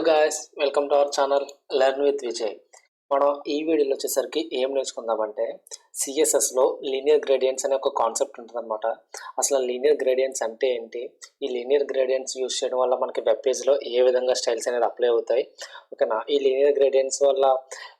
Guys, welcome to our channel learn with Vijay. మనం ఈ వీడియోలో వచ్చేసరికి ఏం నేర్చుకుందామంటే సిఎస్ఎస్లో లీనియర్ గ్రేడియంట్స్ అనే ఒక కాన్సెప్ట్ ఉంటుందన్నమాట. అసలు లీనియర్ గ్రేడియంట్స్ అంటే ఏంటి, ఈ లీనియర్ గ్రేడియంట్స్ యూస్ చేయడం వల్ల మనకి వెబ్ పేజ్లో ఏ విధంగా స్టైల్స్ అనేది అప్లై అవుతాయి, ఓకేనా. ఈ లీనియర్ గ్రేడియంట్స్ వల్ల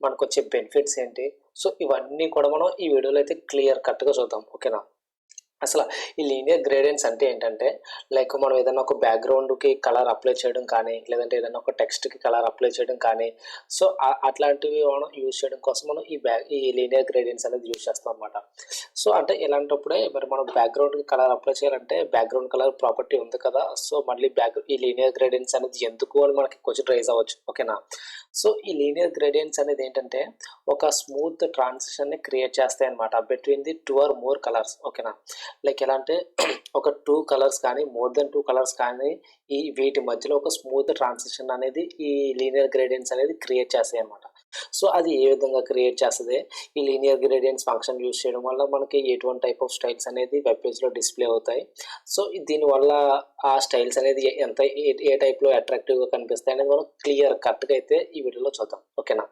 మనకు వచ్చే బెనిఫిట్స్ ఏంటి, సో ఇవన్నీ కూడా మనం ఈ వీడియోలో అయితే క్లియర్ కట్గా చూద్దాం, ఓకేనా. అసలు ఈ లీనియర్ గ్రేడియంట్స్ అంటే ఏంటంటే, లైక్ మనం ఏదైనా ఒక బ్యాక్గ్రౌండ్కి కలర్ అప్లై చేయడం కానీ, లేదంటే ఏదైనా ఒక టెక్స్ట్కి కలర్ అప్లై చేయడం కానీ, సో అట్లాంటివి మనం యూజ్ చేయడం కోసం మనం ఈ లీనియర్ గ్రేడియంట్స్ అనేది యూజ్ చేస్తాం అనమాట. సో అంటే ఇలాంటప్పుడే మరి మనం బ్యాక్గ్రౌండ్కి కలర్ అప్లై చేయాలంటే బ్యాక్గ్రౌండ్ కలర్ ప్రాపర్టీ ఉంది కదా, సో మళ్ళీ ఈ లీనియర్ గ్రేడియంట్స్ అనేది ఎందుకు అని మనకి క్వశ్చన్ రైజ్ అవ్వచ్చు, ఓకేనా. సో ఈ లీనియర్ గ్రేడియంట్స్ అనేది ఏంటంటే ఒక స్మూత్ ట్రాన్సిషన్ని క్రియేట్ చేస్తాయి అనమాట between the 2 or more colours, ఓకేనా. లైక్ ఎలా అంటే ఒక 2 కలర్స్ కానీ మోర్ దెన్ 2 కలర్స్ కానీ వీటి మధ్యలో ఒక స్మూత్ ట్రాన్సిషన్ అనేది ఈ లీనియర్ గ్రేడియంట్స్ అనేది క్రియేట్ చేస్తాయి అనమాట. సో అది ఏ విధంగా క్రియేట్ చేస్తుంది, ఈ లీనియర్ గ్రేడియంట్స్ ఫంక్షన్ యూజ్ చేయడం వల్ల మనకి ఎటువంటి టైప్ ఆఫ్ స్టైల్స్ అనేది వెబ్ పేజ్లో డిస్ప్లే అవుతాయి, సో దీనివల్ల ఆ స్టైల్స్ అనేది ఏ టైప్లో అట్రాక్టివ్గా కనిపిస్తాయి అనేది మనం క్లియర్ కట్గా అయితే ఈ వీడియోలో చూద్దాం, ఓకేనా.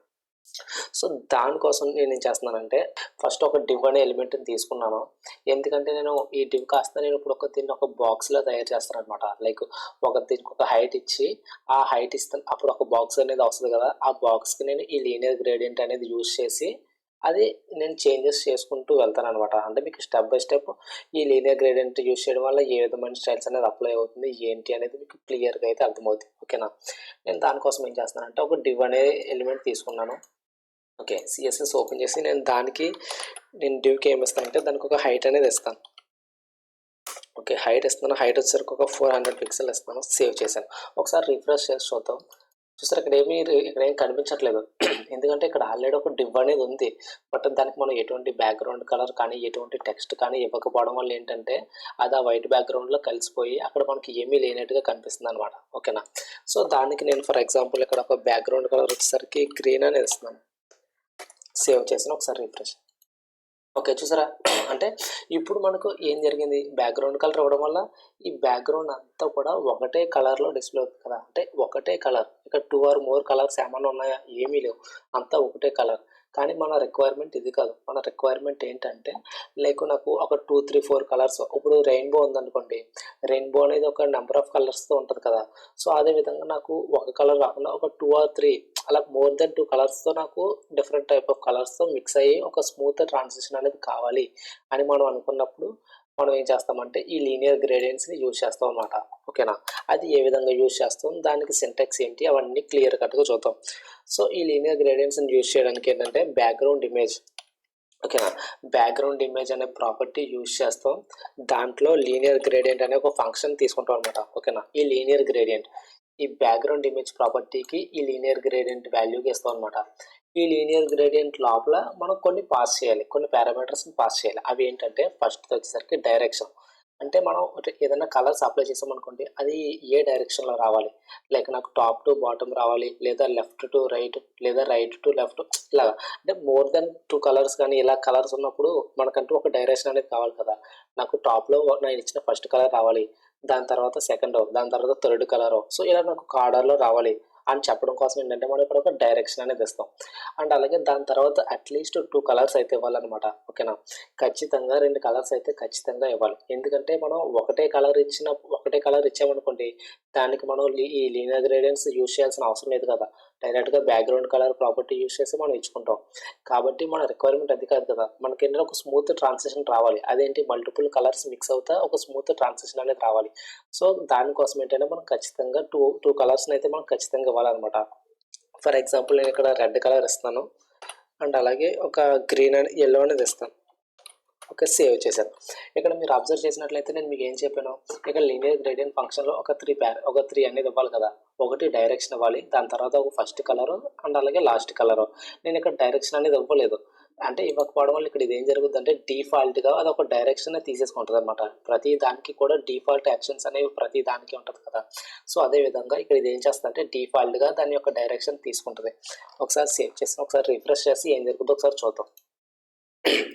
సో దానికోసం నేను ఏం చేస్తున్నానంటే ఫస్ట్ ఒక డివ్ అనే ఎలిమెంట్ని తీసుకున్నాను. ఎందుకంటే నేను ఈ డివ్ కాస్త నేను ఇప్పుడు దీన్ని ఒక బాక్స్లో తయారు చేస్తాను అనమాట. లైక్ దీనికి ఒక హైట్ ఇచ్చి ఆ హైట్ ఇస్తాను, అప్పుడు ఒక బాక్స్ అనేది వస్తుంది కదా, ఆ బాక్స్కి నేను ఈ లీనియర్ గ్రేడియంట్ అనేది యూజ్ చేసి అది నేను చేంజెస్ చేసుకుంటూ వెళ్తాను అనమాట. అంటే మీకు స్టెప్ బై స్టెప్ ఈ లీనియర్ గ్రేడియంట్ యూజ్ చేయడం వల్ల ఏ విధమైన స్టైల్స్ అనేది అప్లై అవుతుంది ఏంటి అనేది మీకు క్లియర్గా అయితే అర్థమవుతుంది, ఓకేనా. నేను దానికోసం ఏం చేస్తున్నానంటే ఒక డివ్ అనే ఎలిమెంట్ తీసుకున్నాను. ఓకే, సిఎస్ఎస్ ఓపెన్ చేసి నేను డివ్కి ఏమి ఇస్తానంటే దానికి ఒక హైట్ అనేది ఇస్తాను. ఓకే, హైట్ ఇస్తాను. హైట్ వచ్చేసరికి ఒక 400 పిక్సెల్ ఇస్తాను. సేవ్ చేశాను. ఒకసారి రిఫ్రెష్ చేసి చూద్దాం. చూసారు ఇక్కడ ఏం కనిపించట్లేదు ఎందుకంటే ఇక్కడ ఆల్రెడీ ఒక డివ్ అనేది ఉంది. బట్ దానికి మనం ఎటువంటి బ్యాక్గ్రౌండ్ కలర్ కానీ ఎటువంటి టెక్స్ట్ కానీ ఇవ్వకపోవడం వల్ల ఏంటంటే అది ఆ వైట్ బ్యాక్గ్రౌండ్లో కలిసిపోయి అక్కడ మనకి ఏమీ లేనట్టుగా కనిపిస్తుంది అనమాట, ఓకేనా. సో దానికి నేను ఫర్ ఎగ్జాంపుల్ ఇక్కడ ఒక బ్యాక్గ్రౌండ్ కలర్ వచ్చేసరికి గ్రీన్ అనేది ఇస్తున్నాను. సేవ్ చేసిన ఒకసారి రిఫ్రెష్. ఓకే, చూసారా అంటే ఇప్పుడు మనకు ఏం జరిగింది, బ్యాక్గ్రౌండ్ కలర్ ఇవ్వడం వల్ల ఈ బ్యాక్గ్రౌండ్ అంతా కూడా ఒకటే కలర్లో డిస్ప్లే అవుతుంది కదా. అంటే ఒకటే కలర్, ఇక్కడ 2 or more కలర్స్ ఏమైనా ఉన్నాయా, ఏమీ లేవు, అంతా ఒకటే కలర్. కానీ మన రిక్వైర్మెంట్ ఇది కాదు. మన రిక్వైర్మెంట్ ఏంటంటే లైక్ నాకు ఒక 2, 3, 4 కలర్స్, ఇప్పుడు రెయిన్బో ఉందనుకోండి, రెయిన్బో అనేది ఒక నెంబర్ ఆఫ్ కలర్స్తో ఉంటుంది కదా. సో అదేవిధంగా నాకు ఒక కలర్ కాకుండా ఒక 2 or 3 అలా మోర్ దెన్ 2 కలర్స్తో నాకు డిఫరెంట్ టైప్ ఆఫ్ కలర్స్తో మిక్స్ అయ్యి ఒక స్మూత్ ట్రాన్సిషన్ అనేది కావాలి అని మనం అనుకున్నప్పుడు మనం ఏం చేస్తామంటే ఈ లీనియర్ గ్రేడియంట్స్ని యూజ్ చేస్తాం అన్నమాట, ఓకేనా. అది ఏ విధంగా యూజ్ చేస్తాం, దానికి సింటాక్స్ ఏంటి, అవన్నీ క్లియర్ కట్గా చూద్దాం. సో ఈ లీనియర్ గ్రేడియంట్స్ని యూజ్ చేయడానికి ఏంటంటే బ్యాక్గ్రౌండ్ ఇమేజ్, ఓకేనా. బ్యాక్గ్రౌండ్ ఇమేజ్ అనే ప్రాపర్టీ యూజ్ చేస్తాం. దాంట్లో లీనియర్ గ్రేడియంట్ అనే ఒక ఫంక్షన్ తీసుకుంటాం అనమాట, ఓకేనా. ఈ లీనియర్ గ్రేడియంట్ ఈ బ్యాక్గ్రౌండ్ ఇమేజ్ ప్రాపర్టీకి ఈ లీనియర్ గ్రేడియంట్ వాల్యూకి ఇస్తాం అనమాట. ఈ లీనియర్ గ్రేడియంట్ లోపల మనం కొన్ని పాస్ చేయాలి, కొన్ని పారామీటర్స్ని పాస్ చేయాలి. అవి ఏంటంటే ఫస్ట్ వచ్చేసరికి డైరెక్షన్. అంటే మనం ఏదైనా కలర్స్ అప్లై చేసామనుకోండి, అది ఏ డైరెక్షన్లో రావాలి, లైక్ నాకు టాప్ టు బాటమ్ రావాలి, లేదా లెఫ్ట్ టు రైట్, లేదా రైట్ టు లెఫ్ట్, ఇలాగా. అంటే మోర్ దెన్ 2 కలర్స్ కానీ ఇలా కలర్స్ ఉన్నప్పుడు మనకంటూ ఒక డైరెక్షన్ అనేది కావాలి కదా. నాకు టాప్లో నేను ఇచ్చిన ఫస్ట్ కలర్ రావాలి, దాని తర్వాత సెకండ్, దాని తర్వాత థర్డ్ కలర్, సో ఇలా నాకు ఒక ఆర్డర్లో రావాలి అని చెప్పడం కోసం ఏంటంటే మనం ఇక్కడ ఒక డైరెక్షన్ అనేది ఇస్తాం. అండ్ అలాగే దాని తర్వాత అట్లీస్ట్ 2 కలర్స్ అయితే ఇవ్వాలన్నమాట, ఓకేనా. ఖచ్చితంగా 2 కలర్స్ అయితే ఖచ్చితంగా ఇవ్వాలి. ఎందుకంటే మనం ఒకటే కలర్ ఇచ్చామనుకోండి, దానికి మనం ఈ లీనియర్ గ్రేడియంట్స్ యూజ్ చేయాల్సిన అవసరం లేదు కదా. డైరెక్ట్గా బ్యాక్గ్రౌండ్ కలర్ ప్రాపర్టీ యూజ్ చేసి మనం ఇచ్చుకుంటాం. కాబట్టి మన రిక్వైర్మెంట్ అది కాదు కదా. మనకి ఏంటంటే ఒక స్మూత్ ట్రాన్సిషన్ రావాలి. అదేంటి, మల్టిపుల్ కలర్స్ మిక్స్ అవుతా ఒక స్మూత్ ట్రాన్సిషన్ అనేది రావాలి. సో దానికోసం ఏంటంటే మనం ఖచ్చితంగా టూ కలర్స్ని అయితే మనం ఖచ్చితంగా ఇవ్వాలన్నమాట. ఫర్ ఎగ్జాంపుల్ నేను ఇక్కడ రెడ్ కలర్ ఇస్తాను, అండ్ అలాగే ఒక గ్రీన్ అండ్ ఎల్లో అనేది ఇస్తాను. ఓకే, సేవ్ చేశాను. ఇక్కడ మీరు అబ్జర్వ్ చేసినట్లయితే నేను మీకు ఏం చెప్పాను, ఇక్కడ లీనియర్ గ్రేడియంట్ ఫంక్షన్లో ఒక 3 అనేది ఇవ్వాలి కదా. ఒకటి డైరెక్షన్ ఇవ్వాలి, దాని తర్వాత ఒక ఫస్ట్ కలరు, అండ్ అలాగే లాస్ట్ కలరు. నేను ఇక్కడ డైరెక్షన్ అనేది ఇవ్వలేదు. అంటే ఇవ్వకపోవడం వల్ల ఇక్కడ ఇది ఏం జరుగుతుంది అంటే డిఫాల్ట్గా అది ఒక డైరెక్షన్ తీసేసుకుంటుంది అనమాట. ప్రతి దానికి కూడా డిఫాల్ట్ యాక్షన్స్ అనేవి ప్రతి దానికి ఉంటుంది కదా. సో అదేవిధంగా ఇక్కడ ఇది ఏం చేస్తుంది అంటే డిఫాల్ట్గా దాని యొక్క డైరెక్షన్ తీసుకుంటుంది. ఒకసారి సేవ్ చేసి ఒకసారి రిఫ్రెష్ చేసి ఏం జరుగుతుందో ఒకసారి చూద్దాం.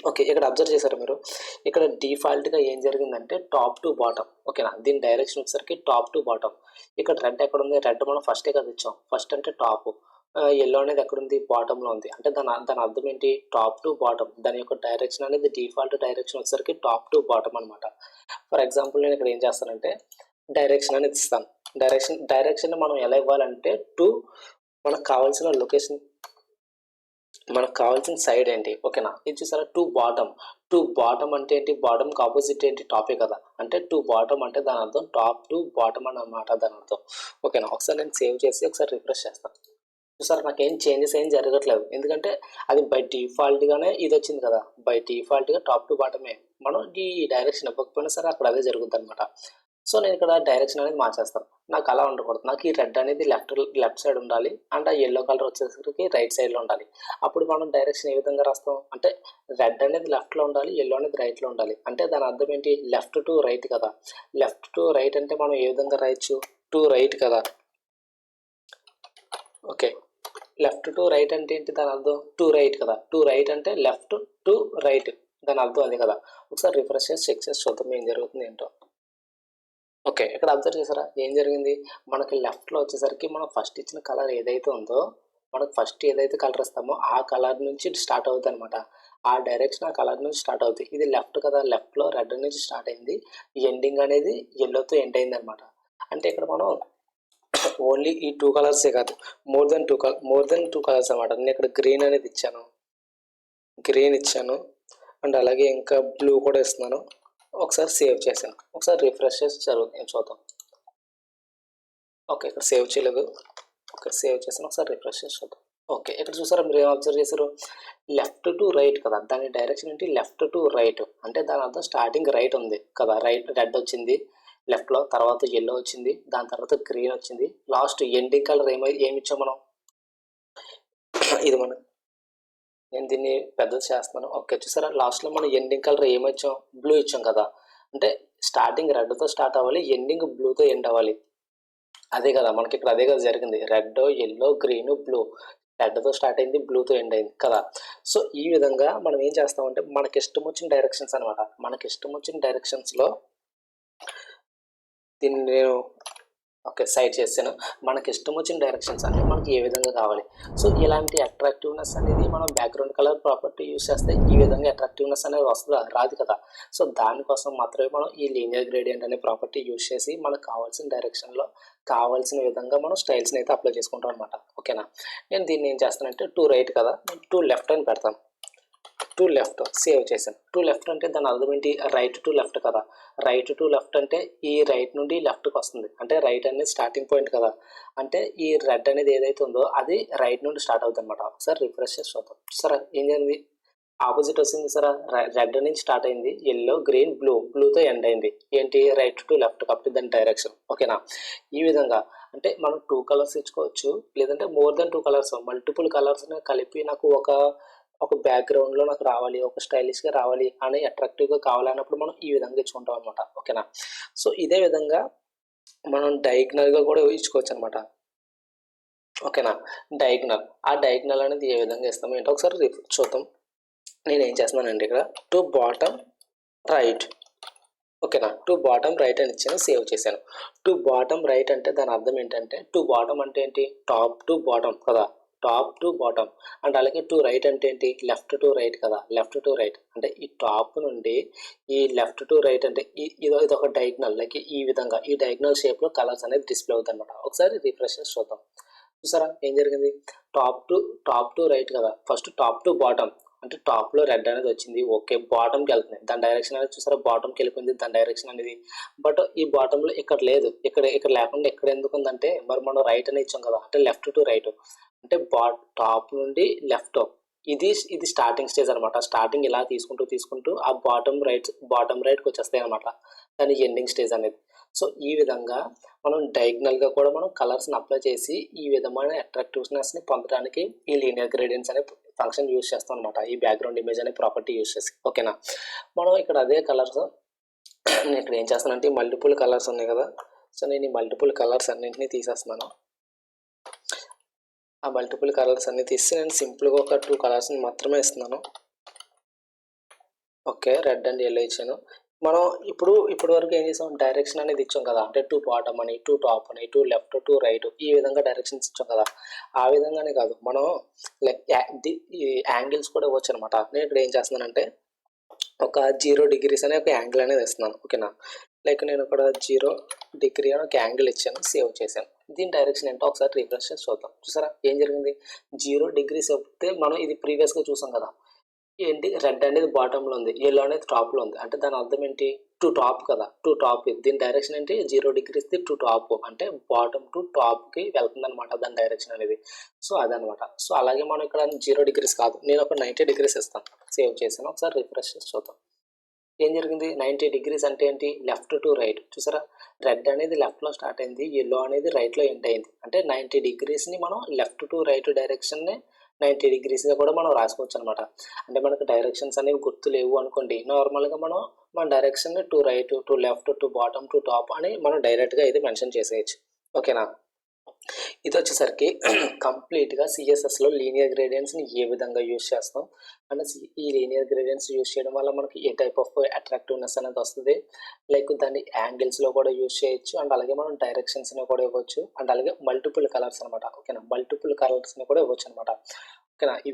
ఓకే. ఇక్కడ అబ్జర్వ్ చేశారా మీరు? ఇక్కడ డిఫాల్ట్‌గా ఏం జరిగిందంటే టాప్ టు బాటమ్ ఓకేనా? దీని డైరెక్షన్ వచ్చేసరికి టాప్ టు బాటమ్. ఇక్కడ రెడ్ ఎక్కడుంది? రెడ్ మనం ఫస్టే కదా ఇచ్చాం. ఫస్ట్ అంటే టాపు. యెల్లో అనేది ఎక్కడుంది? బాటమ్‌లో ఉంది. అంటే దాని అర్థం ఏంటి? Top to bottom. దాని యొక్క డైరెక్షన్ అనేది డిఫాల్ట్ డైరెక్షన్ వచ్చేసరికి టాప్ టు బాటమ్ అనమాట. ఫర్ ఎగ్జాంపుల్ నేను ఇక్కడ ఏం చేస్తానంటే డైరెక్షన్ అనేది ఇస్తాను. డైరెక్షన్ మనం ఎలా ఇవ్వాలంటే మనకు కావాల్సిన లొకేషన్ మనకు కావాల్సిన సైడ్ ఏంటి ఓకేనా? ఇది చూసారా టు బాటమ్ అంటే ఏంటి? బాటమ్కి ఆపోజిట్ ఏంటి? టాపే కదా. అంటే టు బాటమ్ అంటే దాని అర్థం టాప్ టు బాటమ్ అని అనమాట దాని అర్థం ఓకేనా? ఒకసారి నేను సేవ్ చేసి ఒకసారి రిఫ్రెష్ చేస్తాను. చూసారా నాకేం చేంజెస్ ఏం జరగట్లేదు. ఎందుకంటే అది బై డిఫాల్ట్‌గానే ఇది వచ్చింది కదా. బై డిఫాల్ట్‌గా టాప్ టు బాటమే. మనం ఈ డైరెక్షన్ ఇవ్వకపోయినా సరే అక్కడ అదే జరుగుద్దనమాట. సో నేను ఇక్కడ డైరెక్షన్ అనేది మార్చేస్తాను. నాకు అలా ఉండకూడదు. నాకు ఈ రెడ్ అనేది లెఫ్ట్ సైడ్ ఉండాలి. అండ్ ఆ యెల్లో కలర్ వచ్చేసరికి రైట్ సైడ్‌లో ఉండాలి. అప్పుడు మనం డైరెక్షన్ ఏ విధంగా రాస్తాం? అంటే రెడ్ అనేది లెఫ్ట్‌లో ఉండాలి. యెల్లో అనేది రైట్‌లో ఉండాలి. అంటే దాని అర్థం ఏంటి? లెఫ్ట్ టు రైట్ కదా. లెఫ్ట్ టు రైట్ అంటే మనం ఏ విధంగా రాయొచ్చు? టు రైట్ కదా. ఓకే. లెఫ్ట్ టు రైట్ అంటే ఏంటి దాని అర్థం? టు రైట్ కదా. టు రైట్ అంటే లెఫ్ట్ టు రైట్. దాని అర్థం అదే కదా. ఒకసారి రిఫ్రెష్ చేసి చెక్ చేసి చూద్దాం ఏం జరుగుతుంది ఏంటో. ఓకే. ఇక్కడ అబ్జర్వ్ చేసారా? ఏం జరిగింది? మనకి లెఫ్ట్‌లో వచ్చేసరికి మనం ఫస్ట్ ఇచ్చిన కలర్ ఏదైతే ఉందో, మనకు ఫస్ట్ ఏదైతే కలర్ ఇస్తామో ఆ కలర్ నుంచి స్టార్ట్ అవుద్దనమాట. ఆ డైరెక్షన్ ఆ కలర్ నుంచి స్టార్ట్ అవుద్ది. ఇది లెఫ్ట్ కదా. లెఫ్ట్‌లో రెడ్ నుంచి స్టార్ట్ అయింది. ఎండింగ్ అనేది యెల్లోతో ఎండ్ అయిందనమాట. అంటే ఇక్కడ మనం ఓన్లీ ఈ 2 కలర్సే కాదు. మోర్ దెన్ 2 కలర్స్ అనమాట. నేను ఇక్కడ గ్రీన్ అనేది ఇచ్చాను. గ్రీన్ ఇచ్చాను. అండ్ అలాగే ఇంకా బ్లూ కూడా ఇస్తున్నాను. ఒకసారి సేవ్ చేశాను. ఒకసారి రిఫ్రెష్ చేసి చూద్దాం. ఓకే. ఇక్కడ సేవ్ చేయలేదు. ఓకే. సేవ్ చేశాను. ఒకసారి రిఫ్రెష్ చేసి చూద్దాం. ఓకే. ఇక్కడ చూసారా మీరు ఏం అబ్జర్వ్ చేశారు? లెఫ్ట్ టు రైట్ కదా. దాని డైరెక్షన్ ఏంటి? Left to right. అంటే దాని అర్థం స్టార్టింగ్ రైట్ ఉంది కదా. రెడ్ వచ్చింది లెఫ్ట్‌లో. తర్వాత యెల్లో వచ్చింది. దాని తర్వాత గ్రీన్ వచ్చింది. లాస్ట్ ఎండింగ్ కలర్ ఏమిచ్చాం మనం? ఇది మనం నేను దీన్ని పెద్దది చేస్తున్నాను. ఓకే. చూసారా లాస్ట్‌లో మనం ఎండింగ్ కలర్ ఏమిచ్చాం? బ్లూ ఇచ్చాం కదా. అంటే స్టార్టింగ్ రెడ్‌తో స్టార్ట్ అవ్వాలి. ఎండింగ్ బ్లూతో ఎండ్ అవ్వాలి. అదే కదా మనకిక్కడ అదే కదా జరిగింది. Red, yellow, green, blue. రెడ్‌తో స్టార్ట్ అయింది. బ్లూతో ఎండ్ అయింది కదా. సో ఈ విధంగా మనం ఏం చేస్తామంటే మనకిష్టం వచ్చిన డైరెక్షన్స్ అనమాట. మనకిష్టం వచ్చిన డైరెక్షన్స్‌లో దీన్ని నేను ఓకే. సైడ్ చేశాను. మనకిష్టం వచ్చిన డైరెక్షన్స్ అంటే మనకి ఏ విధంగా కావాలి. సో ఇలాంటి అట్రాక్టివ్‌నెస్ అనేది మనం బ్యాక్‌గ్రౌండ్ కలర్ ప్రాపర్టీ యూజ్ చేస్తే ఈ విధంగా అట్రాక్టివ్‌నెస్ అనేది వస్తదా? రాదు కదా. సో దానికోసం మాత్రమే మనం ఈ లీనియర్ గ్రేడియంట్ అనే ప్రాపర్టీ యూజ్ చేసి మనకు కావాల్సిన డైరెక్షన్‌లో కావాల్సిన విధంగా మనం స్టైల్స్‌ని అయితే అప్లై చేసుకుంటాం అనమాట. ఓకేనా. నేను దీన్ని ఏం చేస్తానంటే టు రైట్ కదా. టు లెఫ్ట్ అని పెడతాను. టు లెఫ్ట్ సేవ్ చేశాను. టు లెఫ్ట్ అంటే దాని అర్థం ఏంటి? రైట్ టు లెఫ్ట్ కదా. రైట్ టు లెఫ్ట్ అంటే ఈ రైట్ నుండి లెఫ్ట్‌కి వస్తుంది. అంటే రైట్ అనేది స్టార్టింగ్ పాయింట్ కదా. అంటే ఈ రెడ్ అనేది ఏదైతే ఉందో అది రైట్ నుండి స్టార్ట్ అవుద్దనమాట. ఒకసారి రిఫ్రెష్ చేసి చూద్దాం. చూసారా ఏం జరిగింది? ఆపోజిట్ వచ్చింది చూసారా? రెడ్ నుంచి స్టార్ట్ అయింది. యెల్లో, గ్రీన్, బ్లూతో ఎండ్ అయింది. ఏంటి? రైట్ టు లెఫ్ట్ కాబట్టి దాని డైరెక్షన్. ఓకేనా. ఈ విధంగా అంటే మనం 2 కలర్స్ ఇచ్చుకోవచ్చు. లేదంటే మోర్ దెన్ 2 కలర్స్ మల్టిపుల్ కలర్స్‌ని కలిపి నాకు ఒక బ్యాక్‌గ్రౌండ్‌లో నాకు రావాలి. ఒక స్టైలిష్‌గా రావాలి అని అట్రాక్టివ్‌గా కావాలన్నప్పుడు మనం ఈ విధంగా ఇచ్చుకుంటాం అనమాట. ఓకేనా. సో ఇదే విధంగా మనం డయాగ్నల్‌గా కూడా ఇచ్చుకోవచ్చనమాట. ఓకేనా. ఆ డయాగ్నల్ అనేది ఏ విధంగా ఇస్తామో ఏంటో ఒకసారి చూద్దాం. నేనేం చేస్తున్నానంటే ఇక్కడ టు బాటమ్ రైట్ ఓకేనా. టు బాటమ్ రైట్ అని ఇచ్చాను. సేవ్ చేశాను. టు బాటమ్ రైట్ అంటే దాని అర్థం ఏంటంటే టు బాటమ్ అంటే ఏంటి? టాప్ టు బాటమ్ కదా. Top to bottom. అండ్ అలాగే టు రైట్ అంటే ఏంటి? లెఫ్ట్ టు రైట్ కదా. లెఫ్ట్ టు రైట్ అంటే ఈ టాప్ నుండి ఈ లెఫ్ట్ టు రైట్ అంటే ఇదొక డయాగ్నల్ లైక్ ఈ విధంగా ఈ డయాగ్నల్ షేప్‌లో కలర్స్ అనేది డిస్‌ప్లే అవుతాయన్నమాట. ఒకసారి రిఫ్రెష్ చేసి చూద్దాం. చూసారా ఏం జరిగింది? టాప్ టు రైట్ కదా. ఫస్ట్ టాప్ టు బాటమ్ అంటే టాప్‌లో రెడ్ అనేది వచ్చింది. ఓకే. బాటమ్‌కెళ్తుంది. దాని డైరెక్షన్ అనేది చూసారా బాటమ్‌కెళ్ళిపోయింది దాని డైరెక్షన్ అనేది. బట్ ఈ బాటమ్‌లో ఇక్కడ లేదు. ఇక్కడ లేకుండా ఇక్కడ ఎందుకుందంటే మరి మనం రైట్ అని ఇచ్చాం కదా. అంటే లెఫ్ట్ టు రైట్. అంటే టాప్ నుండి లెఫ్ట్. ఇది స్టార్టింగ్ స్టేజ్ అనమాట. స్టార్టింగ్ ఇలా తీసుకుంటూ ఆ బాటమ్ రైట్‌కి వచ్చేస్తాయన్నమాట. దాని ఎండింగ్ స్టేజ్ అనేది. సో ఈ విధంగా మనం డయాగ్నల్‌గా కూడా మనం కలర్స్‌ని అప్లై చేసి ఈ విధమైన అట్రాక్టివ్‌నెస్‌ని పొందడానికి ఈ లీనియర్ గ్రేడియంట్స్ అనే ఫంక్షన్ యూజ్ చేస్తాం అనమాట. ఈ బ్యాక్‌గ్రౌండ్ ఇమేజ్ అనే ప్రాపర్టీ యూజ్ చేసి. ఓకేనా. మనం ఇక్కడ అదే కలర్స్ నేను ఇక్కడ ఏం చేస్తానంటే మల్టిపుల్ కలర్స్ ఉన్నాయి కదా. సో నేను ఈ మల్టిపుల్ కలర్స్ అన్నింటిని తీసేస్తున్నాను. ఆ మల్టిపుల్ కలర్స్ అన్ని తీసి నేను సింపుల్‌గా ఒక 2 కలర్స్‌ని మాత్రమే ఇస్తున్నాను. ఓకే. రెడ్ అండ్ యెల్లో ఇచ్చాను. మనం ఇప్పటి వరకు ఏం చేసాం, డైరెక్షన్ అనేది ఇచ్చాం కదా! అంటే టు బాటమ్ అని, టు టాప్ అని, టు లెఫ్ట్, టు రైట్ ఈ విధంగా డైరెక్షన్స్ ఇచ్చాం కదా! ఆ విధంగానే కాదు. మనం లైక్ ఈ యాంగిల్స్ కూడా ఇవ్వొచ్చనమాట. నేను ఇక్కడ ఏం చేస్తున్నానంటే ఒక 0 డిగ్రీస్ అనే ఒక యాంగిల్ అనేది ఇస్తున్నాను. ఓకేనా? లైక్ నేను ఇక్కడ 0 డిగ్రీ అని ఒక యాంగిల్ ఇచ్చాను. సేవ్ చేశాను. దీని డైరెక్షన్ ఏంటో ఒకసారి రిఫ్రెష్ చేసి చూద్దాం. చూసారా ఏం జరిగింది? 0 డిగ్రీస్ చెప్తే మనం ఇది ప్రీవియస్‌గా చూసాం కదా! ఏంటి రెడ్ అనేది బాటమ్‌లో ఉంది. యెల్లో అనేది టాప్‌లో ఉంది. అంటే దాని అర్థం ఏంటి? టు టాప్ కదా! టు టాప్ ఇది. దీని డైరెక్షన్ ఏంటి? 0 డిగ్రీస్‌ది టు టాప్. అంటే బాటమ్ టు టాప్‌కి వెళ్తుందనమాట దాని డైరెక్షన్ అనేది. సో, అదనమాట. సో, అలాగే మనం ఇక్కడ 0 డిగ్రీస్ కాదు. నేను ఒక 90 డిగ్రీస్ ఇస్తాను. సేవ్ చేశాను. ఒకసారి రిఫ్రెష్ చేసి చూద్దాం. ఏం జరిగింది? 90 డిగ్రీస్ అంటే ఏంటి? Left to right. చూసారా? రెడ్ అనేది లెఫ్ట్‌లో స్టార్ట్ అయింది. యెల్లో అనేది రైట్‌లో ఎండ్ అయింది. అంటే 90 డిగ్రీస్‌ని మనం లెఫ్ట్ టు రైట్ డైరెక్షన్‌ని 90 డిగ్రీస్‌గా కూడా మనం రాసుకోవచ్చనమాట. అంటే మనకు డైరెక్షన్స్ అనేవి గుర్తు లేవు అనుకోండి. నార్మల్‌గా మన డైరెక్షన్‌ని to right, to left, to bottom, to top అని మనం డైరెక్ట్‌గా అయితే మెన్షన్ చేసేయొచ్చు. ఓకేనా? ఇదొచ్చేసరికి కంప్లీట్‌గా సీఎస్ఎస్‌లో లీనియర్ గ్రేడియంట్స్‌ని ఏ విధంగా యూజ్ చేస్తాం, అండ్ ఈ లీనియర్ గ్రేడియంట్స్ యూజ్ చేయడం వల్ల మనకి ఏ టైప్ ఆఫ్ అట్రాక్టివ్‌నెస్ అనేది వస్తది. లైక్ దాన్ని యాంగిల్స్‌లో కూడా యూజ్ చేయొచ్చు. అండ్ అలాగే మనం డైరెక్షన్స్‌ని కూడా ఇవ్వచ్చు. అండ్ అలాగే మల్టిపుల్ కలర్స్ అనమాట. ఓకేనా? మల్టిపుల్ కలర్స్‌ని కూడా ఇవ్వొచ్చనమాట. ఓకేనా? ఈ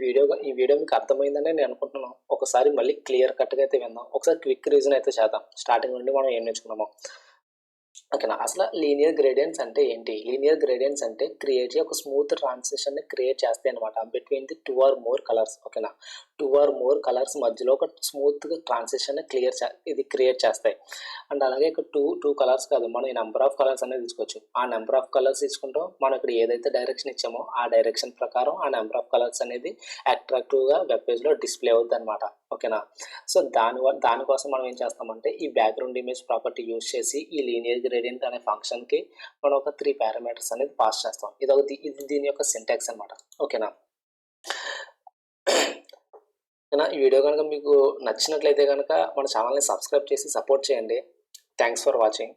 వీడియో మీకు అర్థమైందని నేను అనుకుంటున్నాను. ఒకసారి మళ్ళీ క్లియర్ కట్‌గా అయితే విందాం. ఒకసారి క్విక్ రివిజన్ అయితే చేద్దాం. స్టార్టింగ్ నుండి మనం ఏం నేర్చుకున్నామో. ఓకేనా? అసల లీనియర్ గ్రేడియంట్స్ అంటే ఏంటి? లీనియర్ గ్రేడియంట్స్ అంటే ఒక స్మూత్ ట్రాన్సిషన్‌ని క్రియేట్ చేస్తాయనమాట. Between the 2 or more colours. ఓకేనా? 2 ఆర్ మోర్ కలర్స్ మధ్యలో ఒక స్మూత్‌గా ట్రాన్సిషన్‌ని క్రియేట్ చేస్తాయి. అండ్ అలాగే ఇక్కడ 2 కలర్స్ కాదు. మనం ఈ నంబర్ ఆఫ్ కలర్స్ అనేది తీసుకోవచ్చు. ఆ నంబర్ ఆఫ్ కలర్స్ తీసుకుంటాం. మనం ఇక్కడ ఏదైతే డైరెక్షన్ ఇచ్చామో ఆ డైరెక్షన్ ప్రకారం ఆ నంబర్ ఆఫ్ కలర్స్ అనేది అట్రాక్టివ్‌గా వెబ్ పేజ్‌లో డిస్‌ప్లే అవుద్దనమాట. ఓకేనా? సో, దానికోసం మనం ఏం చేస్తామంటే ఈ బ్యాక్‌గ్రౌండ్ ఇమేజ్ ప్రాపర్టీ యూజ్ చేసి ఈ లీనియర్ గ్రేడియంట్ అనే ఫంక్షన్‌కి మనం ఒక 3 పారామీటర్స్ అనేది పాస్ చేస్తాం. ఇది దీని యొక్క సింటాక్స్ అనమాట. ఓకేనా? ఓకేనా? ఈ వీడియో గనుక మీకు నచ్చినట్లయితే గనక మన ఛానల్‌ని సబ్స్క్రైబ్ చేసి సపోర్ట్ చేయండి. Thanks for watching.